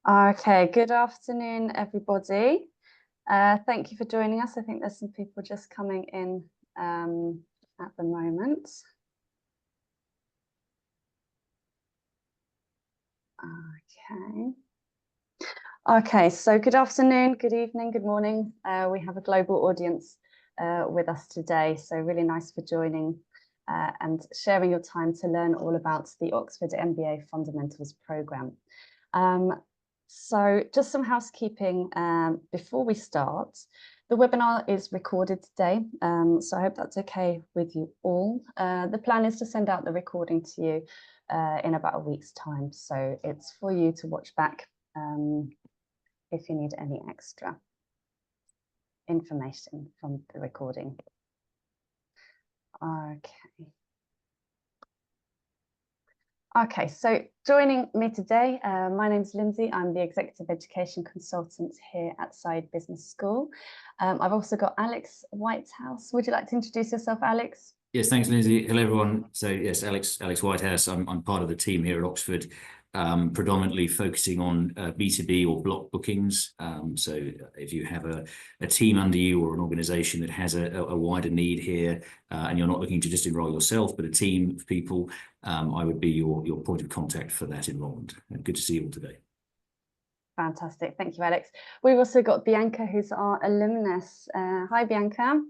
Okay, good afternoon, everybody. Thank you for joining us. I think there's some people just coming in at the moment. Okay, so good afternoon, good evening, good morning. We have a global audience with us today, so really nice for joining and sharing your time to learn all about the Oxford MBA Fundamentals Programme. So just some housekeeping before we start. The webinar is recorded today, so I hope that's okay with you all. The plan is to send out the recording to you in about a week's time, so it's for you to watch back if you need any extra information from the recording. Okay, so joining me today, my name's Lindsay. I'm the Executive Education Consultant here at Side Business School. I've also got Alex Whitehouse. Would you like to introduce yourself, Alex? Yes, thanks, Lindsay. Hello, everyone. So yes, Alex Whitehouse. I'm part of the team here at Oxford, predominantly focusing on B2B or block bookings. So if you have a team under you or an organisation that has a wider need here, and you're not looking to just enrol yourself, but a team of people, I would be your point of contact for that enrolment. Good to see you all today. Fantastic. Thank you, Alex. We've also got Bianca, who's our alumnus. Hi, Bianca.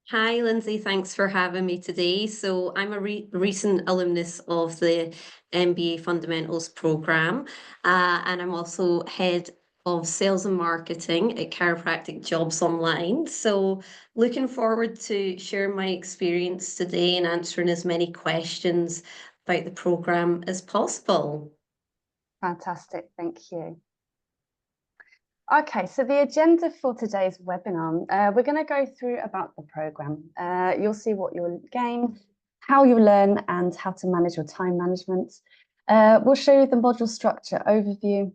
Hi, Lindsay. Thanks for having me today. So I'm a recent alumnus of the MBA Fundamentals Programme, and I'm also head of sales and marketing at Chiropractic Jobs Online. So looking forward to sharing my experience today and answering as many questions about the programme as possible. Fantastic. Thank you. Okay, so the agenda for today's webinar, we're going to go through about the programme. You'll see what you'll gain, how you learn, and how to manage your time management. We'll show you the module structure overview.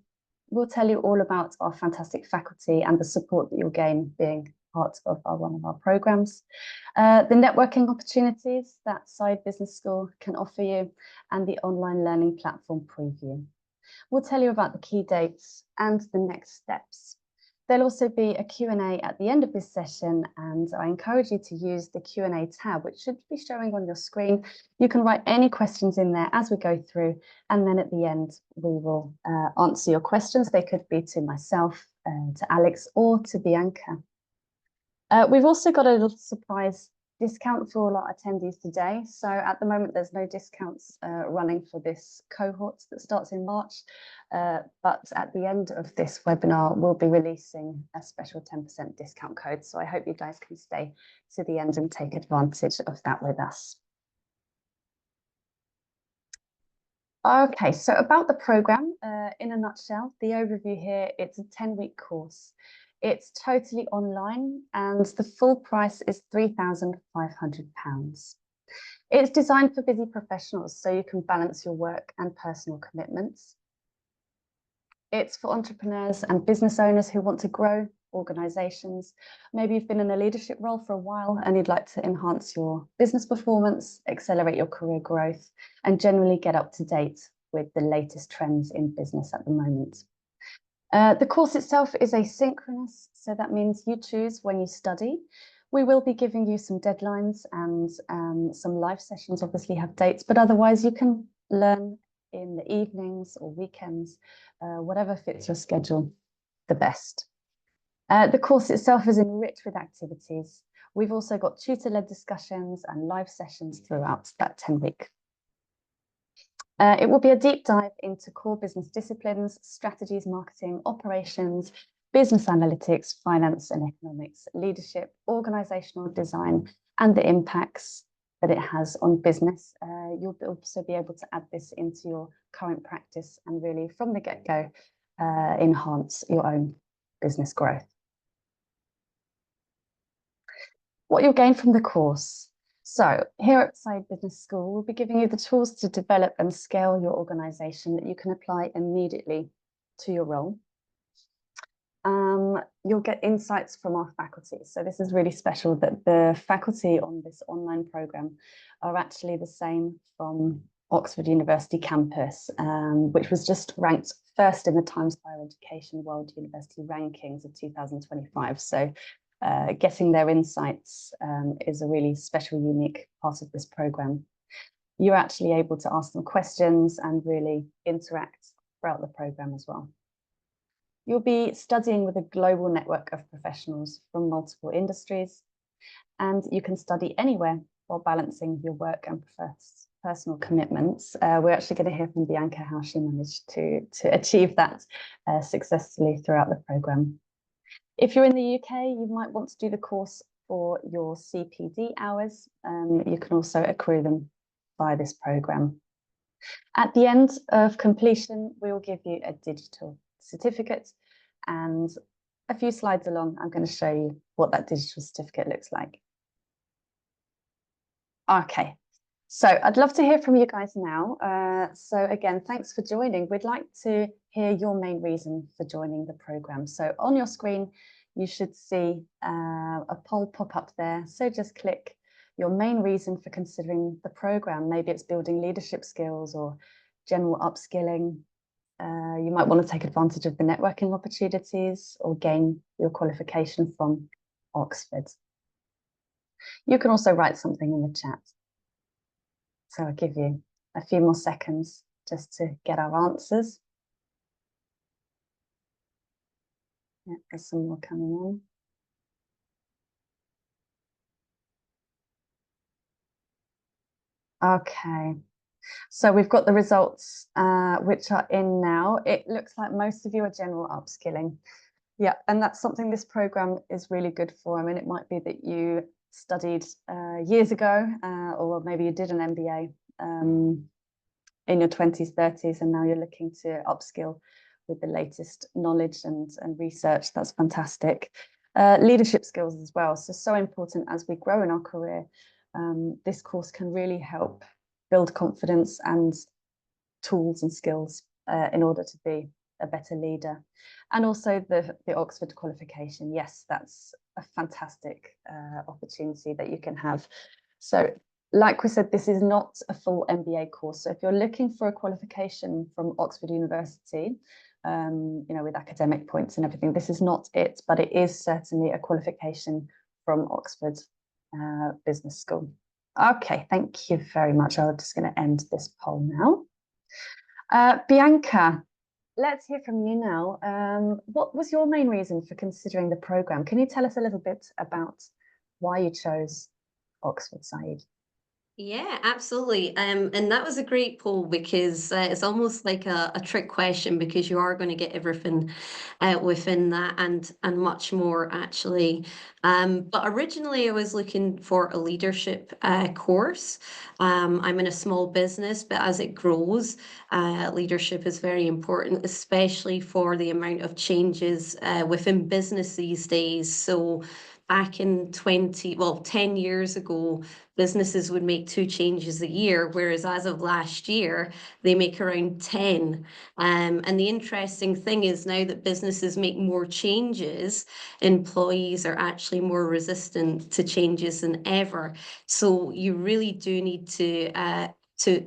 We'll tell you all about our fantastic faculty and the support that you'll gain being part of one of our programmes. The networking opportunities that Side Business School can offer you, and the online learning platform preview. We'll tell you about the key dates and the next steps. There'll also be a Q&A at the end of this session, and I encourage you to use the Q&A tab, which should be showing on your screen. You can write any questions in there as we go through, and then at the end, we will answer your questions. They could be to myself, to Alex, or to Bianca. We've also got a little surprise discount for all our attendees today. So at the moment, there's no discounts running for this cohort that starts in March. But at the end of this webinar, we'll be releasing a special 10% discount code. So I hope you guys can stay to the end and take advantage of that with us. Okay, so about the programme, in a nutshell, the overview here, it's a 10-week course. It's totally online and the full price is £3,500. It's designed for busy professionals so you can balance your work and personal commitments. It's for entrepreneurs and business owners who want to grow organisations. Maybe you've been in a leadership role for a while and you'd like to enhance your business performance, accelerate your career growth, and generally get up to date with the latest trends in business at the moment. The course itself is asynchronous, so that means you choose when you study. We will be giving you some deadlines and some live sessions obviously have dates, but otherwise you can learn in the evenings or weekends, whatever fits your schedule the best. The course itself is enriched with activities. We've also got tutor-led discussions and live sessions throughout that 10-week. It will be a deep dive into core business disciplines, strategies, marketing, operations, business analytics, finance and economics, leadership, organizational design, and the impacts that it has on business. You'll also be able to add this into your current practice and really from the get-go enhance your own business growth. What you'll gain from the course. So here at Side Business School, we'll be giving you the tools to develop and scale your organisation that you can apply immediately to your role. You'll get insights from our faculty. So this is really special that the faculty on this online programme are actually the same from Oxford University campus, which was just ranked first in the Times Higher Education World University Rankings of 2025. So getting their insights is a really special, unique part of this programme. You're actually able to ask them questions and really interact throughout the programme as well. You'll be studying with a global network of professionals from multiple industries, and you can study anywhere while balancing your work and personal commitments. We're actually going to hear from Bianca how she managed to achieve that successfully throughout the programme. If you're in the UK, you might want to do the course for your CPD hours. You can also accrue them by this programme. At the end of completion, we will give you a digital certificate, and a few slides along, I'm going to show you what that digital certificate looks like. Okay, so I'd love to hear from you guys now. So again, thanks for joining. We'd like to hear your main reason for joining the programme. So on your screen, you should see a poll pop up there. So just click your main reason for considering the programme. Maybe it's building leadership skills or general upskilling. You might want to take advantage of the networking opportunities or gain your qualification from Oxford. You can also write something in the chat. So I'll give you a few more seconds just to get our answers. Yeah, there's some more coming in. Okay, so we've got the results which are in now. It looks like most of you are general upskilling. Yeah, and that's something this programme is really good for. I mean, it might be that you studied years ago, or maybe you did an MBA in your 20s, 30s, and now you're looking to upskill with the latest knowledge and research. That's fantastic. Leadership skills as well. So important as we grow in our career. This course can really help build confidence and tools and skills in order to be a better leader. And also the Oxford qualification. Yes, that's a fantastic opportunity that you can have. So like we said, this is not a full MBA course. So if you're looking for a qualification from Oxford University, you know, with academic points and everything, this is not it, but it is certainly a qualification from Oxford Business School. Okay, thank you very much. I'm just going to end this poll now. Bianca, let's hear from you now. What was your main reason for considering the programme? Can you tell us a little bit about why you chose Oxford, Saeed? Yeah, absolutely. And that was a great poll because it's almost like a trick question, because you are going to get everything within that and much more actually. But originally I was looking for a leadership course. I'm in a small business, but as it grows, leadership is very important, especially for the amount of changes within business these days. So back in 10 years ago, businesses would make 2 changes a year, whereas as of last year, they make around 10. And the interesting thing is now that businesses make more changes, employees are actually more resistant to changes than ever. So you really do need to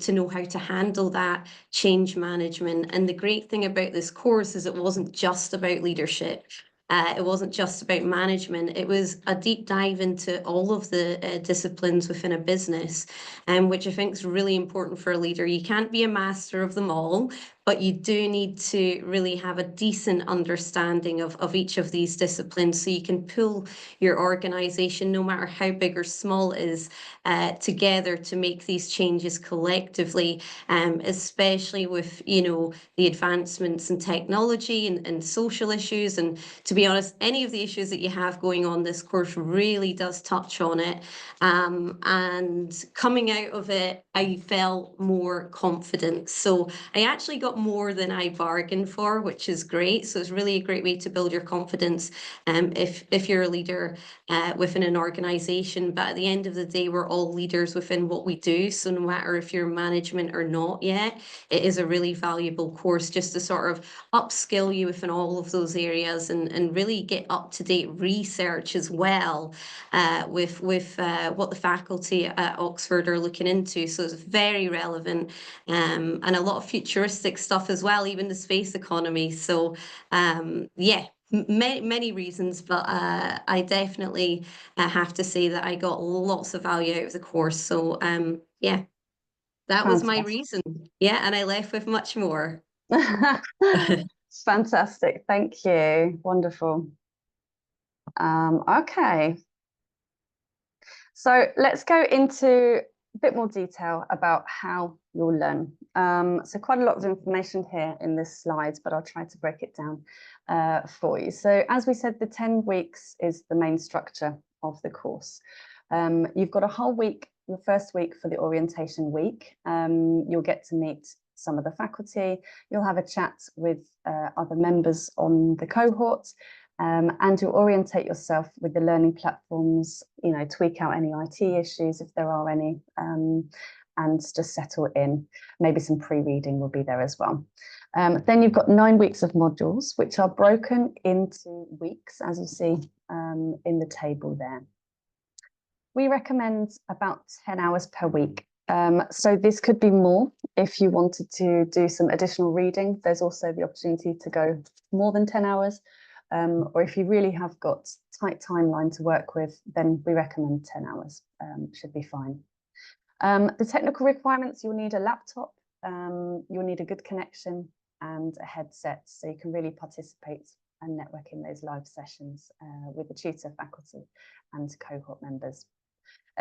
know how to handle that change management. And the great thing about this course is it wasn't just about leadership. It wasn't just about management. It was a deep dive into all of the disciplines within a business, which I think is really important for a leader. You can't be a master of them all, but you do need to really have a decent understanding of each of these disciplines so you can pull your organization, no matter how big or small it is, together to make these changes collectively, especially with, you know, the advancements in technology and social issues. And to be honest, any of the issues that you have going on, this course really does touch on it. And coming out of it, I felt more confident. So I actually got got more than I bargained for, which is great. So it's really a great way to build your confidence if you're a leader within an organization. But at the end of the day, we're all leaders within what we do. So no matter if you're management or not yet, it is a really valuable course just to sort of upskill you within all of those areas and really get up-to-date research as well with what the faculty at Oxford are looking into. So it's very relevant and a lot of futuristic stuff as well, even the space economy. So yeah, many reasons, but I definitely have to say that I got lots of value out of the course. So yeah, that was my reason. Yeah, and I left with much more. Fantastic. Thank you. Wonderful. Okay. So let's go into a bit more detail about how you'll learn. So quite a lot of information here in this slide, but I'll try to break it down for you. So as we said, the 10 weeks is the main structure of the course. You've got a whole week, your first week for the orientation week. You'll get to meet some of the faculty. You'll have a chat with other members on the cohort. And you'll orientate yourself with the learning platforms, tweak out any IT issues if there are any, and just settle in. Maybe some pre-reading will be there as well. Then you've got 9 weeks of modules, which are broken into weeks, as you see in the table there. We recommend about 10 hours per week. So this could be more if you wanted to do some additional reading. There's also the opportunity to go more than 10 hours. Or if you really have got tight timeline to work with, then we recommend 10 hours, should be fine. The technical requirements, you'll need a laptop, you'll need a good connection and a headset so you can really participate and network in those live sessions with the tutor, faculty and cohort members.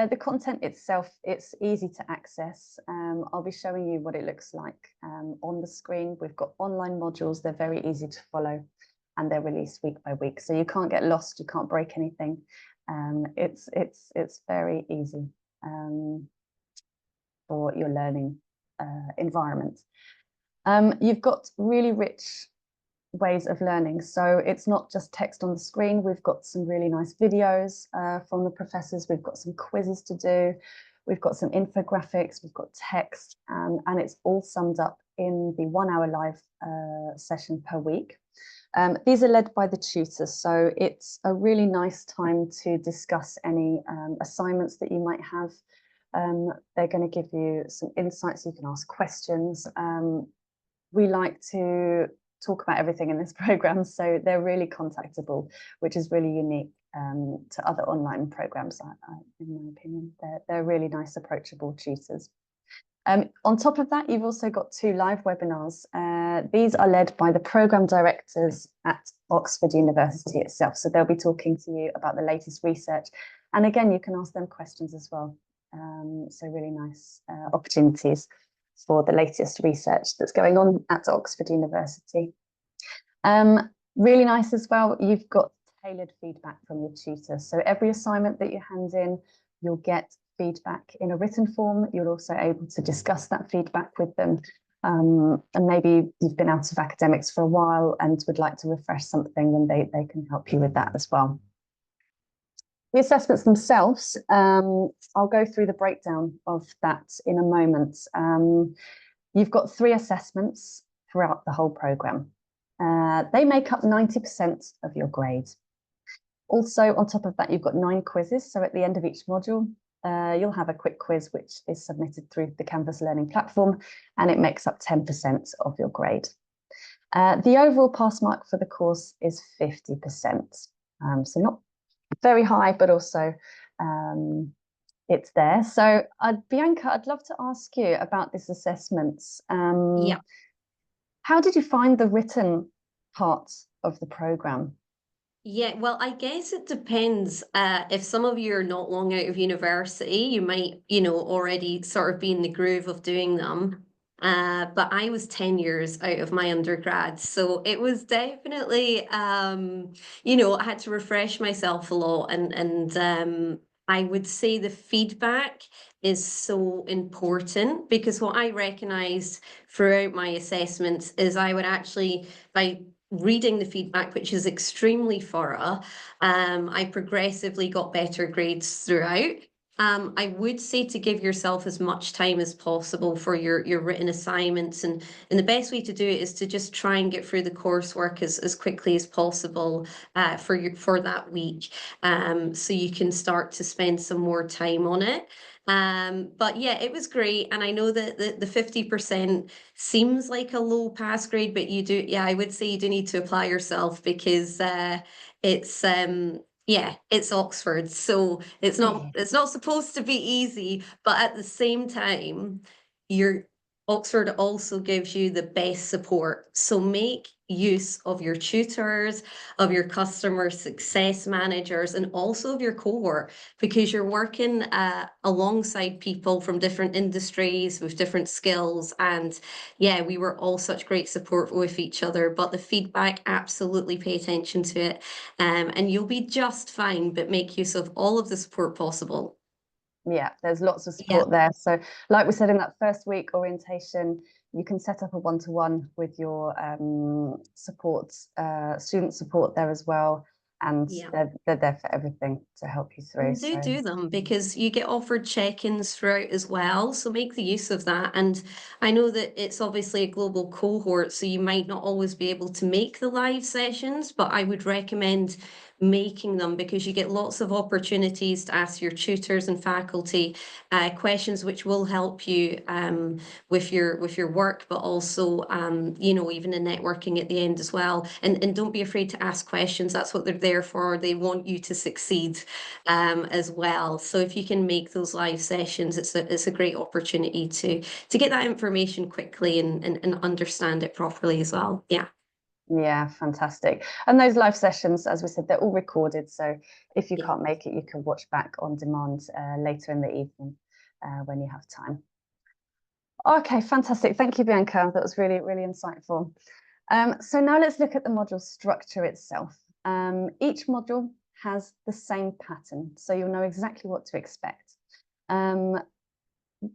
The content itself, it's easy to access. I'll be showing you what it looks like on the screen. We've got online modules, they're very easy to follow. And they're released week by week, so you can't get lost, you can't break anything. It's very easy for your learning environment. You've got really rich ways of learning, so it's not just text on the screen. We've got some really nice videos from the professors. We've got some quizzes to do. We've got some infographics. We've got text, and it's all summed up in the 1 hour live session per week. These are led by the tutors, so it's a really nice time to discuss any assignments that you might have. They're going to give you some insights, you can ask questions. We like to talk about everything in this program, so they're really contactable, which is really unique to other online programs, in my opinion. They're really nice, approachable tutors. On top of that, you've also got 2 live webinars. These are led by the programme directors at Oxford University itself. So they'll be talking to you about the latest research. And again, you can ask them questions as well. So really nice opportunities for the latest research that's going on at Oxford University. Really nice as well, you've got tailored feedback from your tutor. So every assignment that you hand in, you'll get feedback in a written form. You're also able to discuss that feedback with them. And maybe you've been out of academics for a while and would like to refresh something, and they can help you with that as well. The assessments themselves, I'll go through the breakdown of that in a moment. You've got 3 assessments throughout the whole programme. They make up 90% of your grade. Also, on top of that, you've got 9 quizzes. So at the end of each module, you'll have a quick quiz which is submitted through the Canvas learning platform, and it makes up 10% of your grade. The overall pass mark for the course is 50%. So not very high, but also it's there. So Bianca, I'd love to ask you about this assessments. Yeah. How did you find the written part of the programme? Yeah, well, I guess it depends. If some of you are not long out of university, you might, already sort of be in the groove of doing them. But I was 10 years out of my undergrad, so it was definitely, I had to refresh myself a lot, and I would say the feedback is so important, because what I recognized throughout my assessments is I would actually, by reading the feedback, which is extremely thorough, I progressively got better grades throughout. I would say to give yourself as much time as possible for your written assignments, and the best way to do it is to just try and get through the coursework as quickly as possible for that week, so you can start to spend some more time on it. But yeah, it was great, and I know that the 50% seems like a low pass grade, but I would say you do need to apply yourself, because it's yeah, it's Oxford, so it's not supposed to be easy, but at the same time, Oxford also gives you the best support. So make use of your tutors, of your customer success managers, and also of your cohort, because you're working alongside people from different industries with different skills. And yeah, we were all such great support with each other, but the feedback, absolutely pay attention to it. And you'll be just fine, but make use of all of the support possible. Yeah, there's lots of support there. So like we said, in that first week orientation, you can set up a one-to-one with your student support there as well. And they're there for everything to help you through. Do them, because you get offered check-ins throughout as well. So make the use of that. And I know that it's obviously a global cohort, so you might not always be able to make the live sessions, but I would recommend making them, because you get lots of opportunities to ask your tutors and faculty questions which will help you with your work, but also even in networking at the end as well. And don't be afraid to ask questions. That's what they're there for. They want you to succeed as well. So if you can make those live sessions, it's a great opportunity to get that information quickly and understand it properly as well. Yeah, fantastic. And those live sessions, as we said, they're all recorded. So if you can't make it, you can watch back on demand later in the evening when you have time. Okay, fantastic. Thank you, Bianca. That was really, really insightful. So now let's look at the module structure itself. Each module has the same pattern, so you'll know exactly what to expect.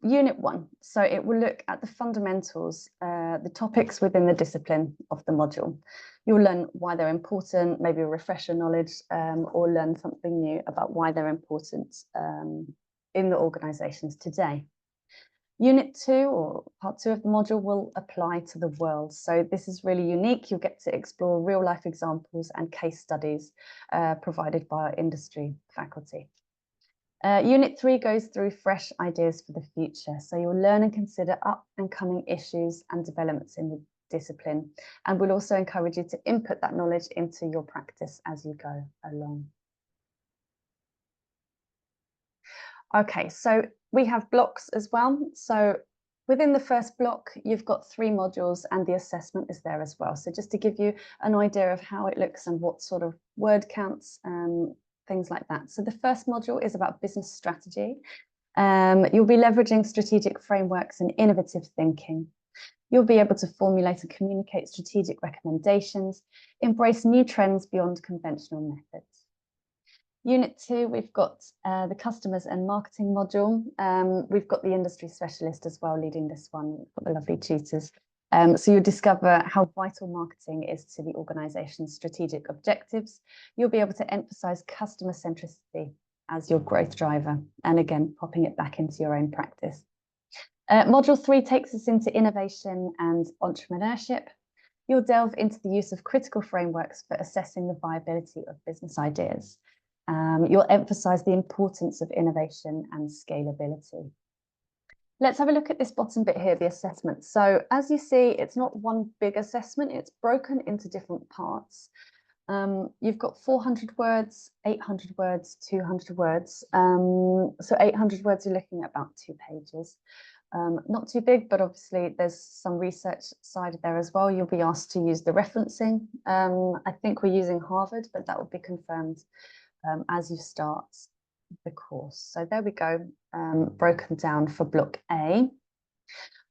Unit 1, so it will look at the fundamentals, the topics within the discipline of the module. You'll learn why they're important, maybe refresh your knowledge, or learn something new about why they're important in the organisations today. Unit 2, or part 2 of the module, will apply to the world. So this is really unique. You'll get to explore real life examples and case studies provided by our industry faculty. Unit 3 goes through fresh ideas for the future. So you'll learn and consider up and coming issues and developments in the discipline. And we'll also encourage you to input that knowledge into your practice as you go along. Okay, so we have blocks as well. So within the first block, you've got 3 modules and the assessment is there as well. So just to give you an idea of how it looks and what sort of word counts, things like that. So the first module is about business strategy. You'll be leveraging strategic frameworks and innovative thinking. You'll be able to formulate and communicate strategic recommendations, embrace new trends beyond conventional methods. Unit 2, we've got the customers and marketing module. We've got the industry specialist as well leading this one. We've got the lovely tutors. So you'll discover how vital marketing is to the organisation's strategic objectives. You'll be able to emphasise customer centricity as your growth driver, and again, popping it back into your own practice. Module 3 takes us into innovation and entrepreneurship. You'll delve into the use of critical frameworks for assessing the viability of business ideas. You'll emphasise the importance of innovation and scalability. Let's have a look at this bottom bit here, the assessment. So as you see, it's not one big assessment, it's broken into different parts. You've got 400 words, 800 words, 200 words. So 800 words, you're looking at about 2 pages. Not too big, but obviously there's some research side there as well. You'll be asked to use the referencing. I think we're using Harvard, but that will be confirmed as you start the course. So there we go, broken down for block A.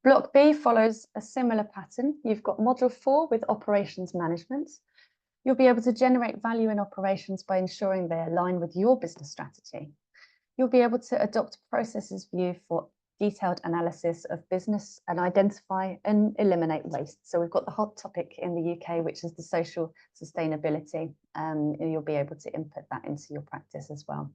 Block B follows a similar pattern. You've got module 4 with operations management. You'll be able to generate value in operations by ensuring they align with your business strategy. You'll be able to adopt processes view for detailed analysis of business and identify and eliminate waste. So we've got the hot topic in the UK, which is the social sustainability. You'll be able to input that into your practice as well.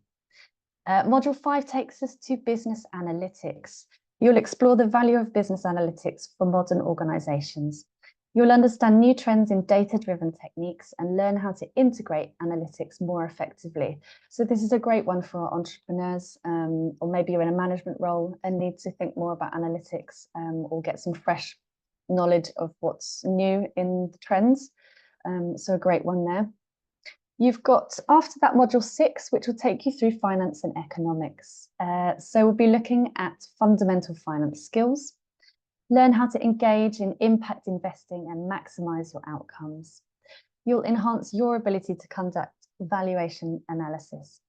Module 5 takes us to business analytics. You'll explore the value of business analytics for modern organizations. You'll understand new trends in data-driven techniques and learn how to integrate analytics more effectively. So this is a great one for entrepreneurs, or maybe you're in a management role and need to think more about analytics, or get some fresh knowledge of what's new in the trends. So a great one there. You've got, after that, module 6, which will take you through finance and economics. So we'll be looking at fundamental finance skills. Learn how to engage in impact investing and maximize your outcomes. You'll enhance your ability to conduct valuation analysis,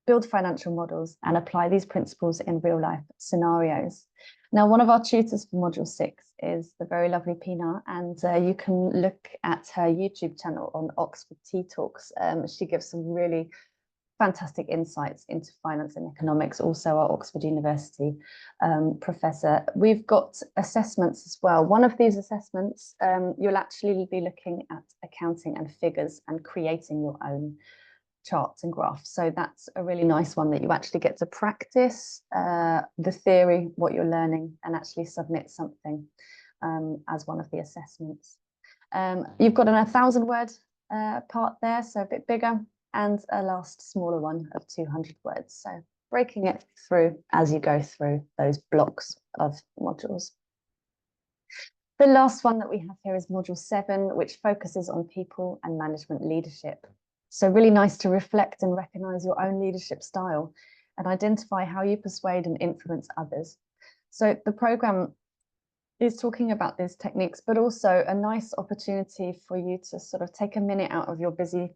build financial models, and apply these principles in real life scenarios. Now, one of our tutors for module 6 is the very lovely Pina, and you can look at her YouTube channel on Oxford Tea Talks. She gives some really fantastic insights into finance and economics, also our Oxford University professor. We've got assessments as well. One of these assessments, you'll actually be looking at accounting and figures and creating your own charts and graphs. So that's a really nice one that you actually get to practice the theory, what you're learning, and actually submit something as one of the assessments. You've got an 1,000-word part there, so a bit bigger, and a last smaller one of 200 words. So breaking it through as you go through those blocks of modules. The last one that we have here is module 7, which focuses on people and management leadership. So really nice to reflect and recognize your own leadership style and identify how you persuade and influence others. So the program is talking about these techniques, but also a nice opportunity for you to sort of take a minute out of your busy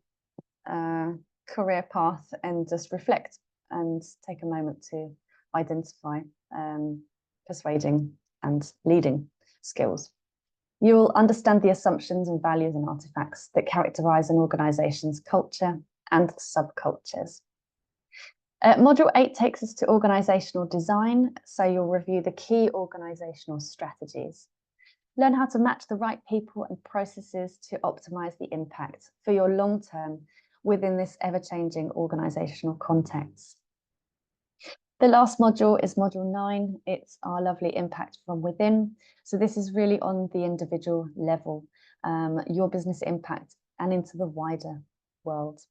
career path and just reflect and take a moment to identify persuading and leading skills. You'll understand the assumptions and values and artifacts that characterize an organization's culture and subcultures. Module 8 takes us to organizational design. So you'll review the key organizational strategies. Learn how to match the right people and processes to optimize the impact for your long term within this ever-changing organizational context. The last module is module 9. It's our lovely impact from within. So this is really on the individual level, your business impact and into the wider world.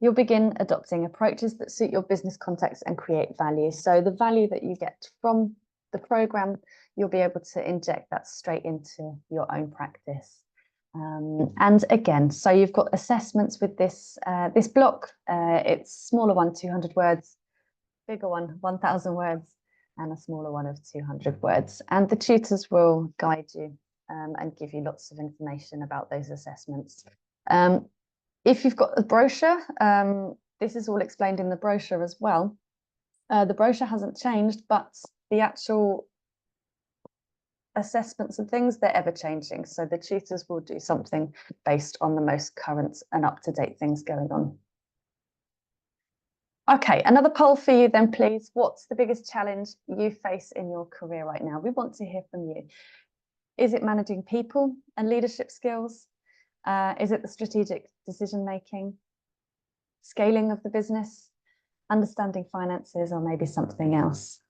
You'll begin adopting approaches that suit your business context and create value. So the value that you get from the program, you'll be able to inject that straight into your own practice. And again, so you've got assessments with this this block. It's smaller one, 200 words, bigger one, 1,000 words, and a smaller one of 200 words. And the tutors will guide you and give you lots of information about those assessments. If you've got a brochure, this is all explained in the brochure as well. The brochure hasn't changed, but the actual assessments and things, they're ever changing. So the tutors will do something based on the most current and up-to-date things going on. Okay, another poll for you then, please. What's the biggest challenge you face in your career right now? We want to hear from you. Is it managing people and leadership skills? Is it the strategic decision-making, scaling of the business, understanding finances, or maybe something else?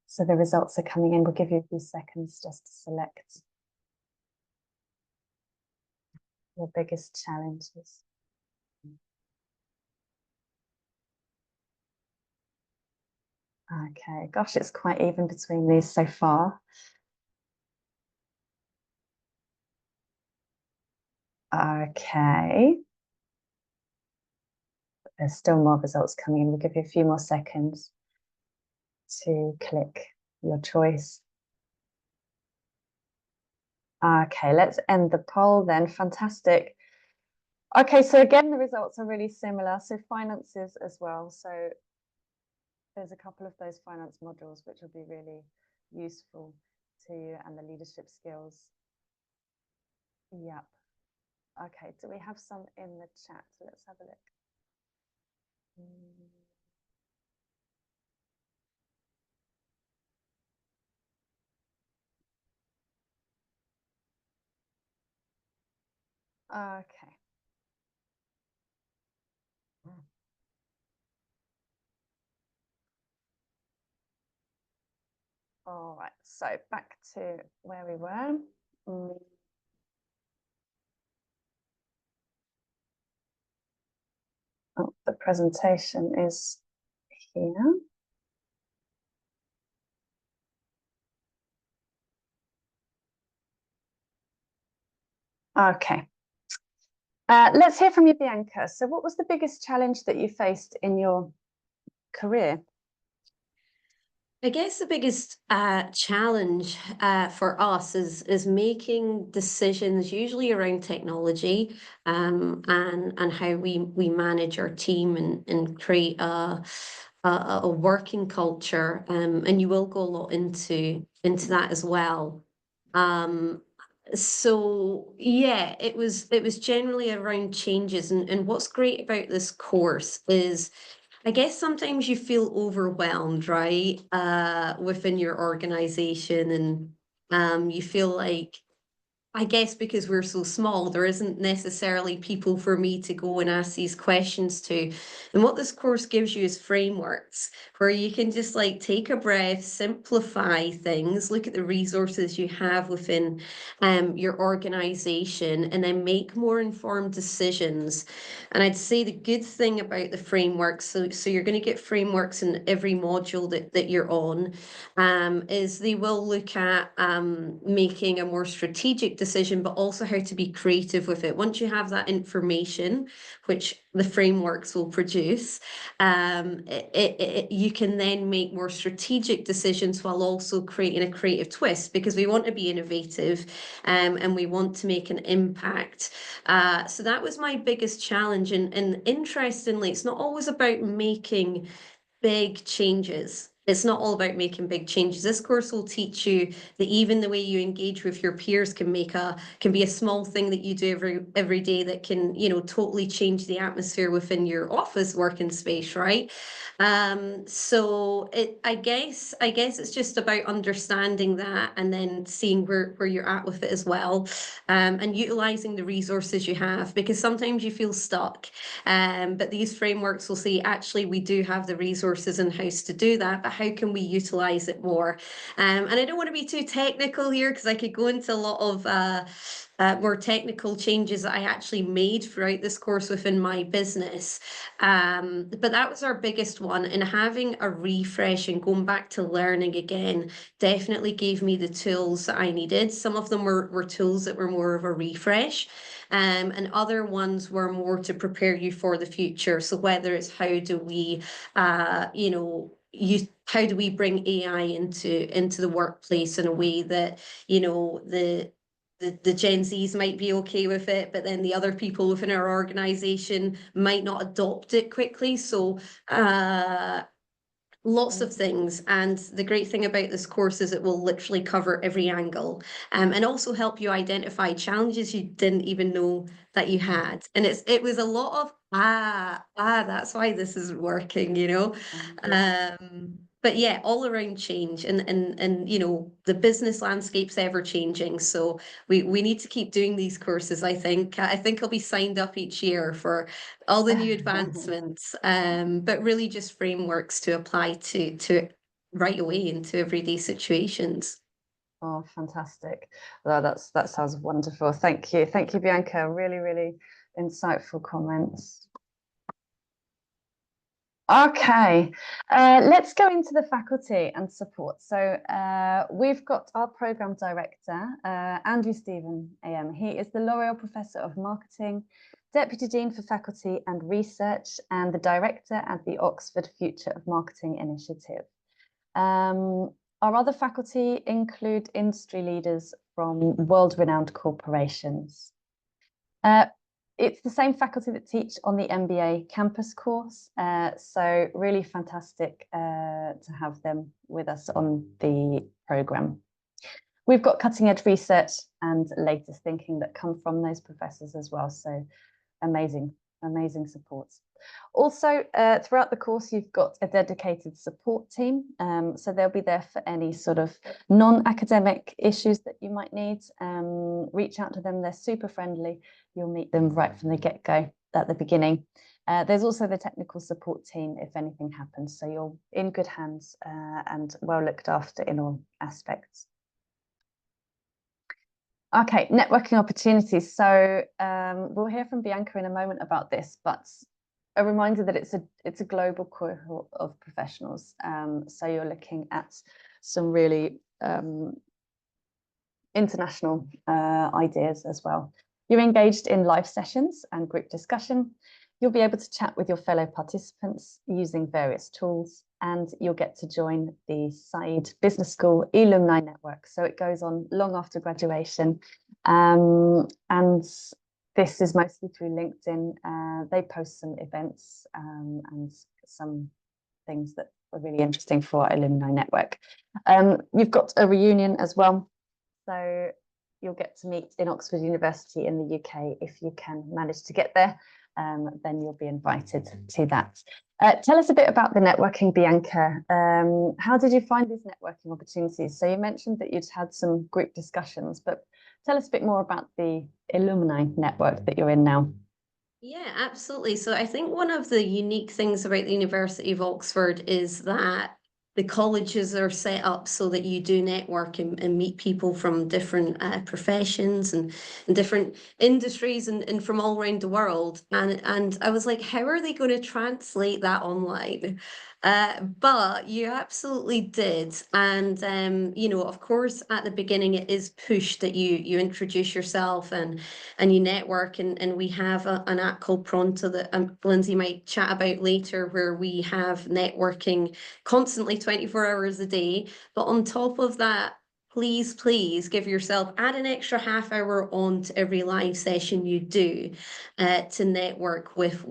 So the results are coming in. We'll give you a few seconds just to select your biggest challenges. Okay, gosh, it's quite even between these so far. Okay. There's still more results coming in. We'll give you a few more seconds to click your choice. Okay, let's end the poll then. Fantastic. Okay, so again, the results are really similar. So finances as well. So there's a couple of those finance modules which will be really useful to you, and the leadership skills. Yep. Okay, do we have some in the chat? Let's have a look. Okay. All right, so back to where we were. Oh, the presentation is here. Okay. Let's hear from you, Bianca. So what was the biggest challenge that you faced in your career? I guess the biggest challenge for us is making decisions, usually around technology, and how we manage our team and create a working culture. And you will go a lot into that as well. So yeah, it was generally around changes, and what's great about this course is, I guess sometimes you feel overwhelmed, right? Within your organization, and you feel like, I guess because we're so small, there isn't necessarily people for me to go and ask these questions to. And what this course gives you is frameworks where you can just like take a breath, simplify things, look at the resources you have within your organization, and then make more informed decisions. And I'd say the good thing about the frameworks, so you're going to get frameworks in every module that you're on, is they will look at making a more strategic decision, but also how to be creative with it. Once you have that information, which the frameworks will produce, you can then make more strategic decisions while also creating a creative twist, because we want to be innovative, and we want to make an impact. So that was my biggest challenge. And interestingly, it's not always about making big changes. It's not all about making big changes. This course will teach you that even the way you engage with your peers can be a small thing that you do every day that can, totally change the atmosphere within your office working space, right? So I guess it's just about understanding that and then seeing where you're at with it as well, and utilizing the resources you have, because sometimes you feel stuck. But these frameworks will say, actually, we do have the resources in-house to do that, but how can we utilize it more? And I don't want to be too technical here, because I could go into a lot of more technical changes that I actually made throughout this course within my business. But that was our biggest one. And having a refresh and going back to learning again definitely gave me the tools that I needed. Some of them were tools that were more of a refresh. And other ones were more to prepare you for the future. So whether it's how do we, how do we bring AI into the workplace in a way that, the Gen Zs might be okay with it, but then the other people within our organization might not adopt it quickly. So lots of things. And the great thing about this course is it will literally cover every angle, and also help you identify challenges you didn't even know that you had. And it was a lot of, that's why this isn't working, But yeah, all around change, and the business landscape's ever changing. So we need to keep doing these courses, I think. I think I'll be signed up each year for all the new advancements, but really just frameworks to apply to right away into everyday situations. Oh, fantastic. Well, that sounds wonderful. Thank you, Bianca. Really, really insightful comments. Okay, let's go into the faculty and support. So we've got our program director, Andrew Stephen AM. He is the L'Oreal Professor of Marketing, Deputy Dean for Faculty and Research, and the Director at the Oxford Future of Marketing Initiative. Our other faculty include industry leaders from world-renowned corporations. It's the same faculty that teach on the MBA campus course, so really fantastic to have them with us on the programme. We've got cutting edge research and latest thinking that come from those professors as well, so amazing support. Also, throughout the course, you've got a dedicated support team. So they'll be there for any sort of non-academic issues that you might need. Reach out to them. They're super friendly. You'll meet them right from the get-go at the beginning. There's also the technical support team if anything happens. So you're in good hands and well looked after in all aspects. Okay, networking opportunities. So we'll hear from Bianca in a moment about this, but a reminder that it's a global cohort of professionals. So you're looking at some really international ideas as well. You're engaged in live sessions and group discussion. You'll be able to chat with your fellow participants using various tools, and you'll get to join the Said Business School alumni network. So it goes on long after graduation. And this is mostly through LinkedIn. They post some events and some things that are really interesting for our alumni network. You've got a reunion as well. So you'll get to meet in Oxford University in the UK if you can manage to get there. Then you'll be invited to that. Tell us a bit about the networking, Bianca. How did you find these networking opportunities? So you mentioned that you'd had some group discussions, but tell us a bit more about the alumni network that you're in now. Yeah, absolutely. So I think one of the unique things about the University of Oxford is that the colleges are set up so that you do network and meet people from different professions and different industries and from all around the world. And I was like, how are they going to translate that online? But you absolutely did. And you know, of course, at the beginning, it is pushed that you introduce yourself and you network. And we have an app called Pronto that Lindsay might chat about later, where we have networking constantly 24 hours a day. But on top of that, please give yourself, add an extra half hour on to every live session you do to network with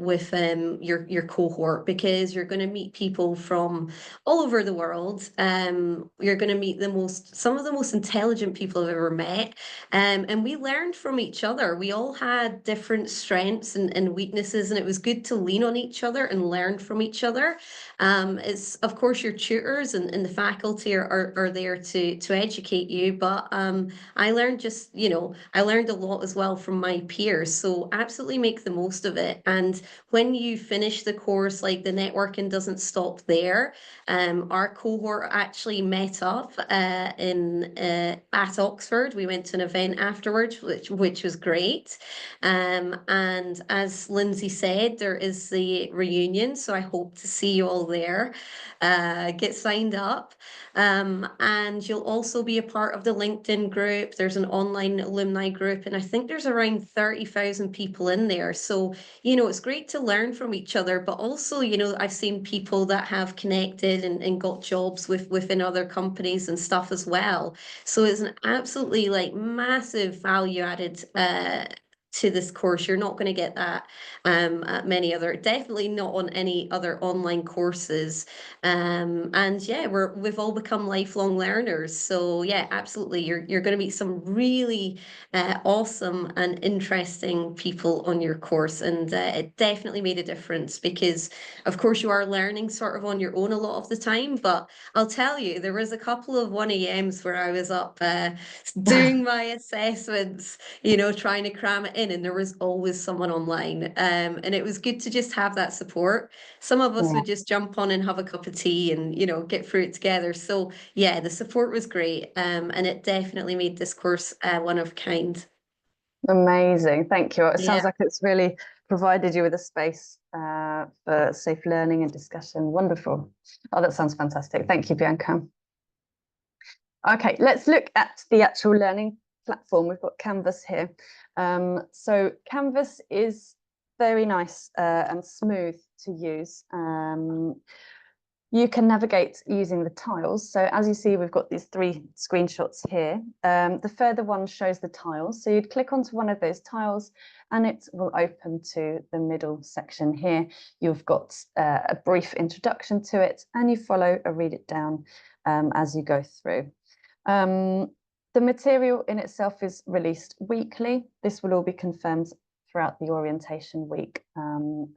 your cohort, because you're going to meet people from all over the world. You're going to meet some of the most intelligent people I've ever met. And we learned from each other. We all had different strengths and weaknesses, and it was good to lean on each other and learn from each other. It's, of course, your tutors and the faculty are there to educate you, but I learned I learned a lot as well from my peers. So absolutely make the most of it. And when you finish the course, like, the networking doesn't stop there. Our cohort actually met up at Oxford. We went to an event afterwards, which was great. And as Lindsay said, there is the reunion, so I hope to see you all there. Get signed up. And you'll also be a part of the LinkedIn group. There's an online alumni group, and I think there's around 30,000 people in there. So, you know, it's great to learn from each other, but also, you know, I've seen people that have connected and got jobs within other companies and stuff as well. So it's an absolutely, like, massive value added to this course. You're not going to get that at many other, definitely not on any other online courses. And yeah, we've all become lifelong learners. So yeah, absolutely, you're going to meet some really awesome and interesting people on your course, and it definitely made a difference, because of course you are learning sort of on your own a lot of the time. But I'll tell you, there was a couple of 1 a.m.s where I was up doing my assessments, you know, trying to cram it in, and there was always someone online. And it was good to just have that support. Some of us would just jump on and have a cup of tea and, you know, get through it together. So yeah, the support was great. And it definitely made this course one of a kind. Amazing, thank you. It Yeah. sounds like it's really provided you with a space for safe learning and discussion. Wonderful. Oh, that sounds fantastic. Thank you, Bianca. Okay, let's look at the actual learning platform. We've got Canvas here. So Canvas is very nice and smooth to use. You can navigate using the tiles. So as you see, we've got these 3 screenshots here. The further one shows the tiles. So you'd click onto one of those tiles and it will open to the middle section here. You've got a brief introduction to it, and you follow or read it down as you go through. The material in itself is released weekly. This will all be confirmed throughout the orientation week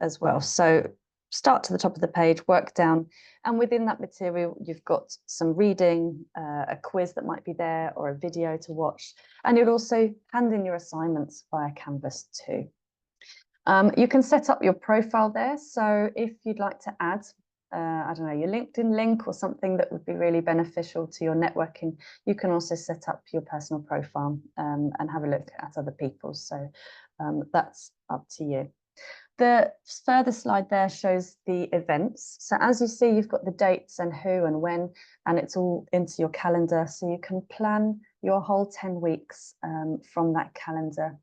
as well. So start to the top of the page, work down, and within that material, you've got some reading, a quiz that might be there, or a video to watch, and you'll also hand in your assignments via Canvas too. You can set up your profile there. So if you'd like to add, I don't know, your LinkedIn link or something that would be really beneficial to your networking, you can also set up your personal profile and have a look at other people's. So that's up to you. The further slide there shows the events. So as you see, you've got the dates and who and when, and it's all into your calendar. So you can plan your whole 10 weeks from that calendar,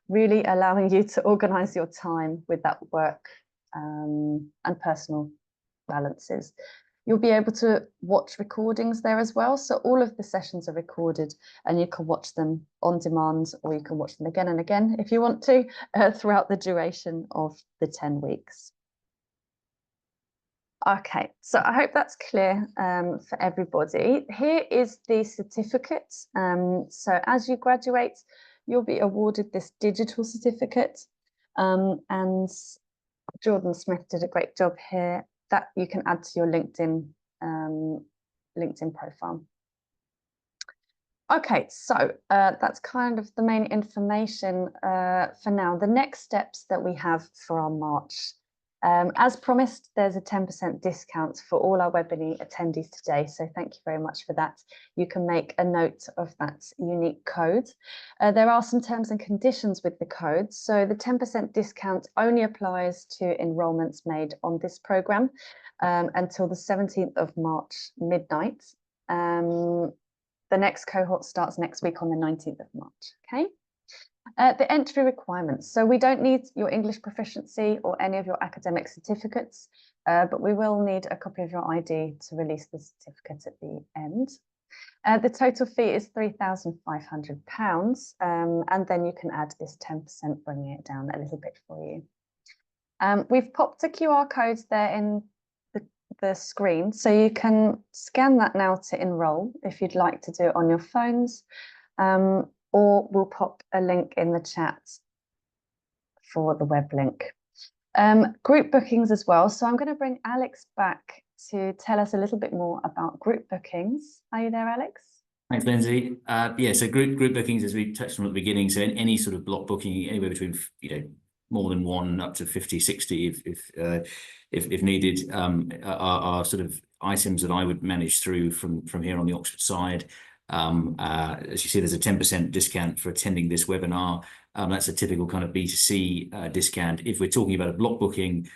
really allowing you to organize your time with that work and personal balances. You'll be able to watch recordings there as well. So all of the sessions are recorded and you can watch them on demand, or you can watch them again and again if you want to throughout the duration of the 10 weeks. Okay, so I hope that's clear for everybody. Here is the certificate. So as you graduate, you'll be awarded this digital certificate. And Jordan Smith did a great job here that you can add to your LinkedIn profile. Okay, so that's kind of the main information for now. The next steps that we have for our March. As promised, there's a 10% discount for all our webinar attendees today. So thank you very much for that. You can make a note of that unique code. There are some terms and conditions with the code. So the 10% discount only applies to enrolments made on this program until the 17th of March, midnight. The next cohort starts next week on the 19th of March, okay? The entry requirements. So we don't need your English proficiency or any of your academic certificates, but we will need a copy of your ID to release the certificate at the end. The total fee is £3,500, and then you can add this 10%, bringing it down a little bit for you. We've popped a QR code there in the screen, so you can scan that now to enroll if you'd like to do it on your phones. Or we'll pop a link in the chat for the web link. Group bookings as well. So I'm going to bring Alex back to tell us a little bit more about group bookings. Are you there, Alex? Thanks, Lindsay. Yeah, so group bookings, as we touched on at the beginning, so in any sort of block booking, anywhere between more than one up to 50, 60 if needed, are sort of items that I would manage through from here on the Oxford side. As you see, there's a 10% discount for attending this webinar. That's a typical kind of B2C discount. If we're talking about a block booking,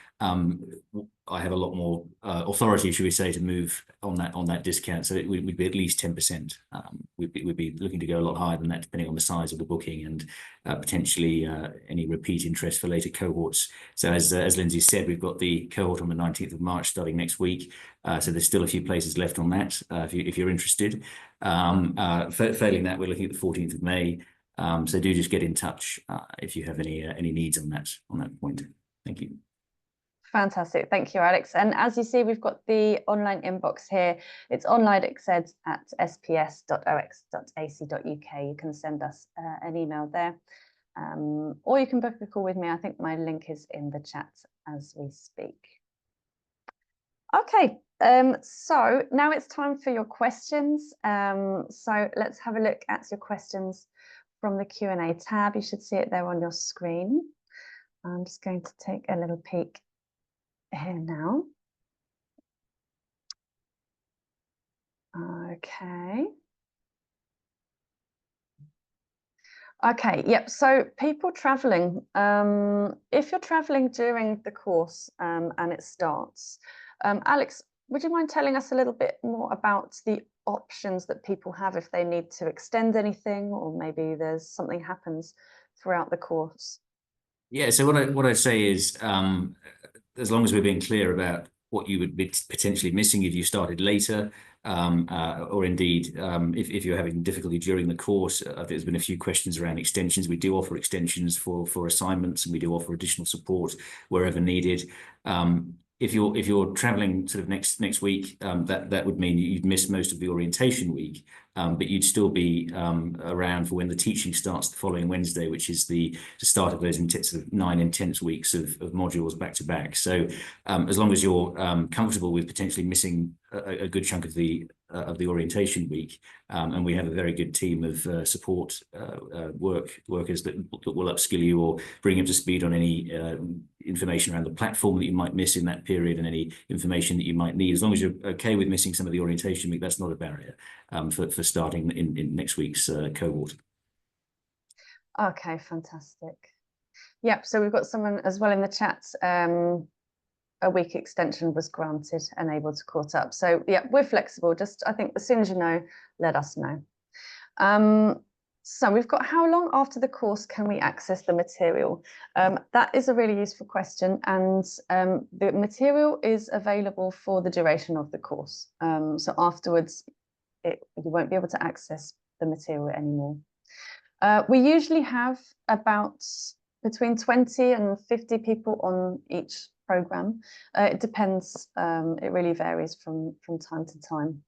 I have a lot more authority, should we say, to move on that discount. So it would be at least 10%. We'd be looking to go a lot higher than that, depending on the size of the booking and potentially any repeat interest for later cohorts. So as Lindsay said, we've got the cohort on the 19th of March starting next week. So there's still a few places left on that if you're interested. Failing that, we're looking at the 14th of May. So do just get in touch if you have any needs on that point. Thank you. Fantastic. Thank you, Alex. And as you see, we've got the online inbox here. It's onlineexed@sps.ox.ac.uk. You can send us an email there, or you can book a call with me. I think my link is in the chat as we speak. Okay, so now it's time for your questions. So let's have a look at your questions from the Q&A tab. You should see it there on your screen. I'm just going to take a little peek here now. Okay, yep. So people traveling, if you're traveling during the course and it starts, Alex, would you mind telling us a little bit more about the options that people have if they need to extend anything, or maybe there's something happens throughout the course? Yeah, so what I'd say is, as long as we're being clear about what you would be potentially missing if you started later, or indeed if you're having difficulty during the course. I think there's been a few questions around extensions. We do offer extensions for assignments, and we do offer additional support wherever needed. If you're traveling sort of next week, that would mean you'd miss most of the orientation week. but you'd still be around for when the teaching starts the following Wednesday, which is the start of those sort of 9 intense weeks of modules back to back. So as long as you're comfortable with potentially missing a good chunk of the orientation week, and we have a very good team of support workers that will upskill you or bring you up to speed on any information around the platform that you might miss in that period and any information that you might need. As long as you're okay with missing some of the orientation week, that's not a barrier for starting in next week's cohort. Okay, fantastic. Yep, so we've got someone as well in the chat. A week extension was granted and able to caught up. So yeah, we're flexible. Just, I think as soon as you know, let us know. So we've got, how long after the course can we access the material? That is a really useful question, and the material is available for the duration of the course. So afterwards, you won't be able to access the material anymore. We usually have about between 20 and 50 people on each program. It depends, it really varies from time to time.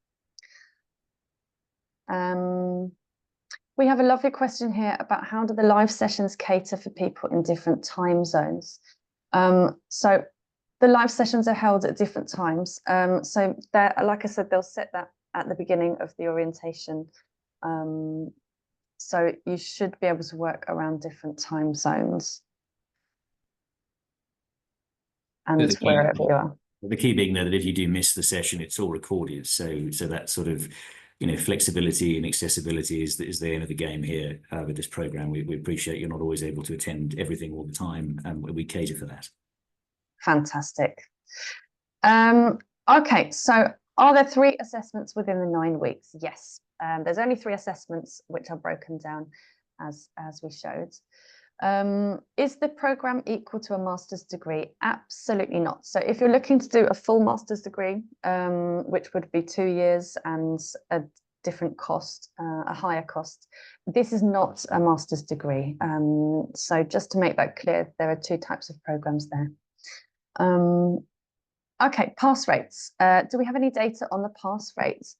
We have a lovely question here about how do the live sessions cater for people in different time zones. So the live sessions are held at different times. So like I said, they'll set that at the beginning of the orientation. So you should be able to work around different time zones and wherever you are. The key being that if you do miss the session, it's all recorded. So that sort of, flexibility and accessibility is the aim of the game here with this program. We appreciate you're not always able to attend everything all the time, and we cater for that. Fantastic. Okay, so are there 3 assessments within the 9 weeks? Yes. There's only 3 assessments which are broken down as we showed. Is the program equal to a master's degree? Absolutely not. So if you're looking to do a full master's degree, which would be 2 years and a different cost, a higher cost, this is not a master's degree. So just to make that clear, there are 2 types of programs there. Okay, pass rates. Do we have any data on the pass rates?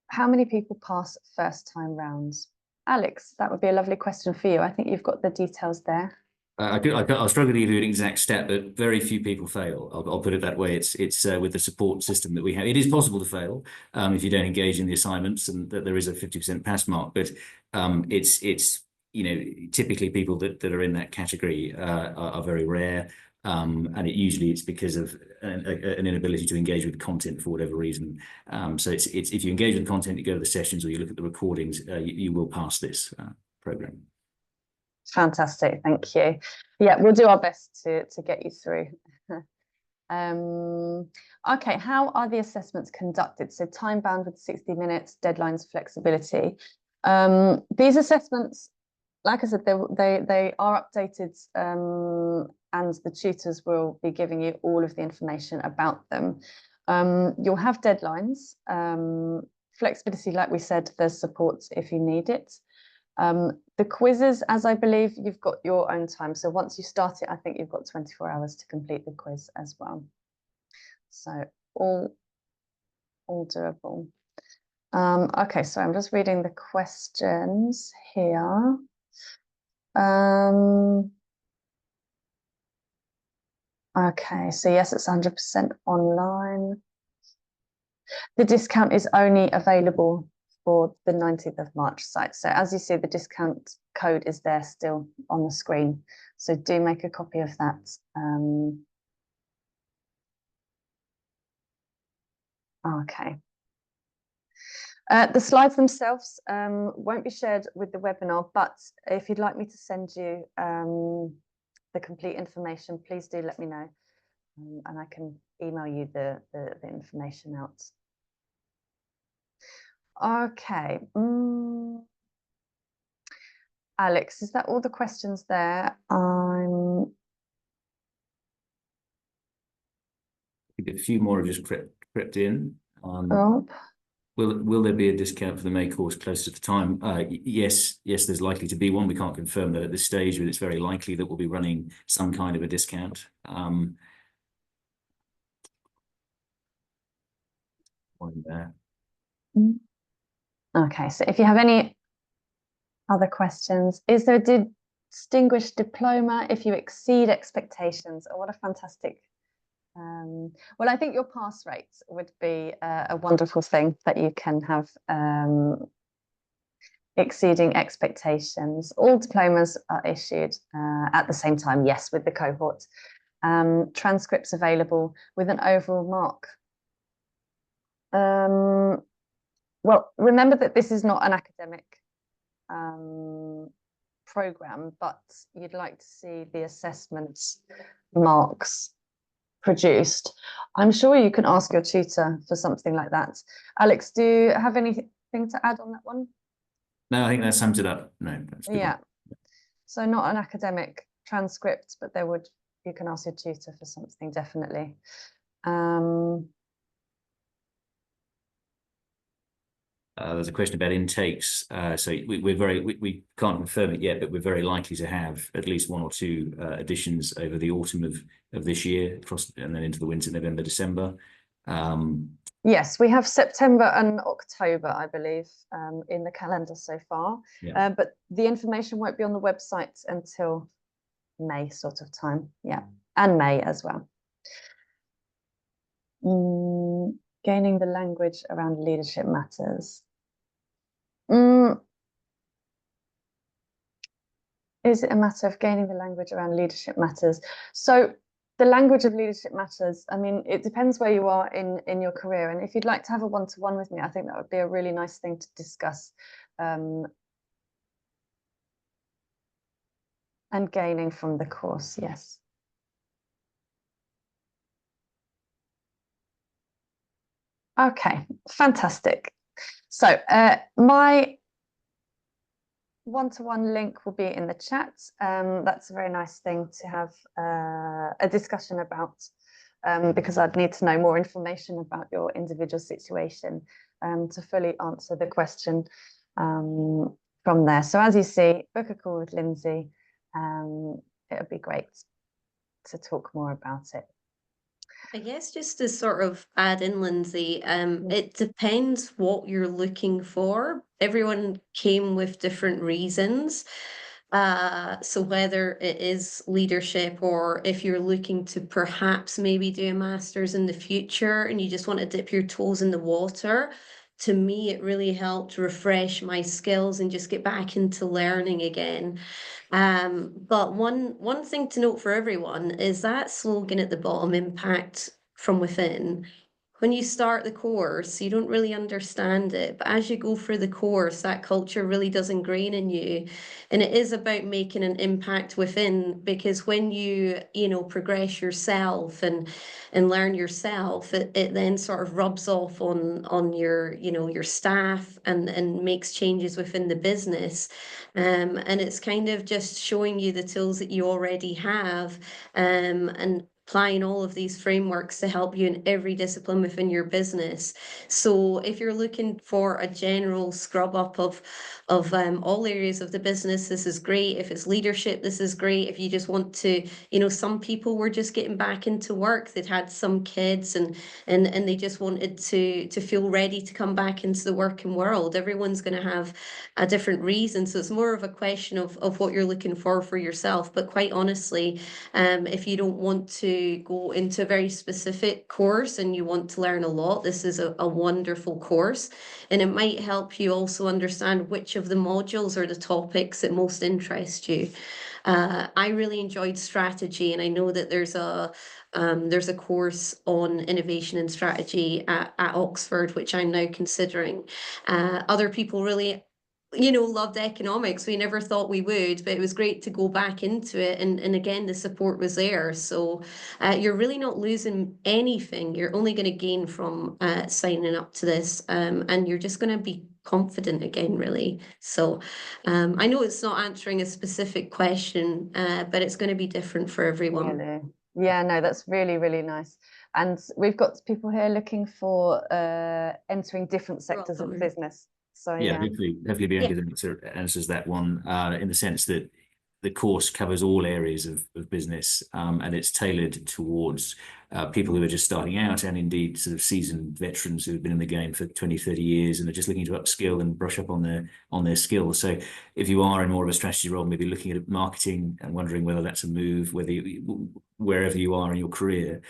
How many people pass first time rounds? Alex, that would be a lovely question for you. I think you've got the details there. I'll struggle to give you an exact stat, but very few people fail. I'll put it that way. It's with the support system that we have. It is possible to fail if you don't engage in the assignments, and that there is a 50% pass mark. But it's typically people that are in that category are very rare. And usually it's because of an inability to engage with content for whatever reason. So it's if you engage with content, you go to the sessions or you look at the recordings, you will pass this program. Fantastic, thank you. Yeah, we'll do our best to get you through. Okay, how are the assessments conducted? So time bound with 60 minutes, deadlines, flexibility. These assessments, like I said, they are updated, and the tutors will be giving you all of the information about them. You'll have deadlines, flexibility, like we said, there's support if you need it. The quizzes, as I believe, you've got your own time. So once you start it, I think you've got 24 hours to complete the quiz as well. So all doable. Okay, so I'm just reading the questions here. Okay, so yes, it's 100% online. The discount is only available for the 19th of March site. So as you see, the discount code is there still on the screen. So do make a copy of that. Okay. The slides themselves won't be shared with the webinar, but if you'd like me to send you the complete information, please do let me know, and I can email you the information out. Okay. Alex, is that all the questions there? A few more have just crept in. Oh. Will there be a discount for the May course closer to the time? Yes, there's likely to be one. We can't confirm that at this stage, but it's very likely that we'll be running some kind of a discount. One there. Okay, so if you have any other questions, is there a distinguished diploma if you exceed expectations? Oh, what a fantastic. Well, I think your pass rate would be a wonderful thing that you can have exceeding expectations. All diplomas are issued at the same time, yes, with the cohort. Transcripts available with an overall mark. Well, remember that this is not an academic program, but you'd like to see the assessment marks produced. I'm sure you can ask your tutor for something like that. Alex, do you have anything to add on that one? No, I think that sums it up. No, that's good. Yeah. So not an academic transcript, but you can ask your tutor for something, definitely. There's a question about intakes. So we can't confirm it yet, but we're very likely to have at least 1 or 2 editions over the autumn of this year, and then into the winter, November, December. Yes, we have September and October, I believe, in the calendar so far. Yeah. But the information won't be on the website until May sort of time. Yeah, and May as well. Gaining the language around leadership matters. Is it a matter of gaining the language around leadership matters? So the language of leadership matters. I mean, it depends where you are in your career. And if you'd like to have a one-to-one with me, I think that would be a really nice thing to discuss. And gaining from the course, yes. Okay, fantastic. So my one-to-one link will be in the chat. That's a very nice thing to have a discussion about, because I'd need to know more information about your individual situation to fully answer the question from there. So as you see, book a call with Lindsay. It would be great to talk more about it. I guess just to sort of add in, Lindsay, it depends what you're looking for. Everyone came with different reasons. So whether it is leadership, or if you're looking to perhaps maybe do a master's in the future and you just want to dip your toes in the water, to me, it really helped refresh my skills and just get back into learning again. But one thing to note for everyone is that slogan at the bottom, impact from within. When you start the course, you don't really understand it, but as you go through the course, that culture really does ingrain in you. And it is about making an impact within, because when you progress yourself and learn yourself, it then sort of rubs off on your your staff and makes changes within the business. And it's kind of just showing you the tools that you already have, and applying all of these frameworks to help you in every discipline within your business. So if you're looking for a general scrub up of all areas of the business, this is great. If it's leadership, this is great. If you just want to, some people were just getting back into work. They'd had some kids and they just wanted to feel ready to come back into the working world. Everyone's going to have a different reason. So it's more of a question of what you're looking for yourself. But quite honestly, if you don't want to go into a very specific course and you want to learn a lot, this is a wonderful course. And it might help you also understand which of the modules or the topics that most interest you. I really enjoyed strategy, and I know that there's a course on innovation and strategy at Oxford, which I'm now considering. Other people really loved economics. We never thought we would, but it was great to go back into it. And again, the support was there. So you're really not losing anything. You're only going to gain from signing up to this. And you're just going to be confident again, really. So I know it's not answering a specific question, but it's going to be different for everyone. Really? Yeah, no, that's really, really nice. And we've got people here looking for entering different sectors of business. So yeah, hopefully Bianca answers that one in the sense that the course covers all areas of business, and it's tailored towards people who are just starting out, and indeed sort of seasoned veterans who've been in the game for 20, 30 years and are just looking to upskill and brush up on their skills. So if you are in more of a strategy role, maybe looking at marketing and wondering whether that's a move, wherever you are in your career,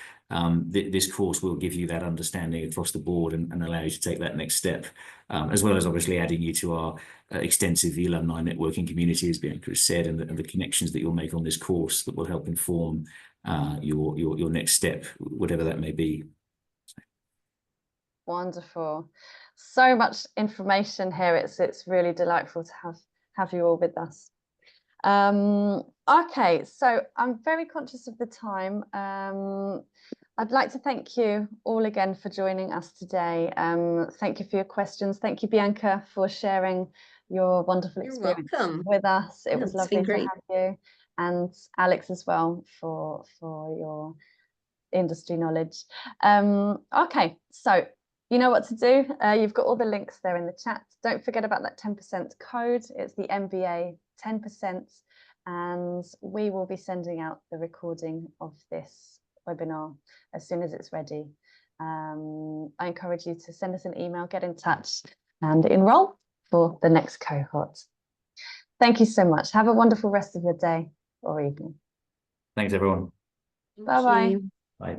this course will give you that understanding across the board and allow you to take that next step, as well as obviously adding you to our extensive alumni networking community, as Bianca has said, and the connections that you'll make on this course that will help inform your next step, whatever that may be. Wonderful. So much information here. It's really delightful to have you all with us. Okay, so I'm very conscious of the time. I'd like to thank you all again for joining us today. Thank you for your questions. Thank you, Bianca, for sharing your wonderful experience with us. It was lovely to have you, and Alex as well for your industry knowledge. Okay, so you know what to do. You've got all the links there in the chat. Don't forget about that 10% code. It's the MBA 10%, and we will be sending out the recording of this webinar as soon as it's ready. I encourage you to send us an email, get in touch, and enroll for the next cohort. Thank you so much. Have a wonderful rest of your day or evening. Thanks, everyone. Bye-bye. Bye.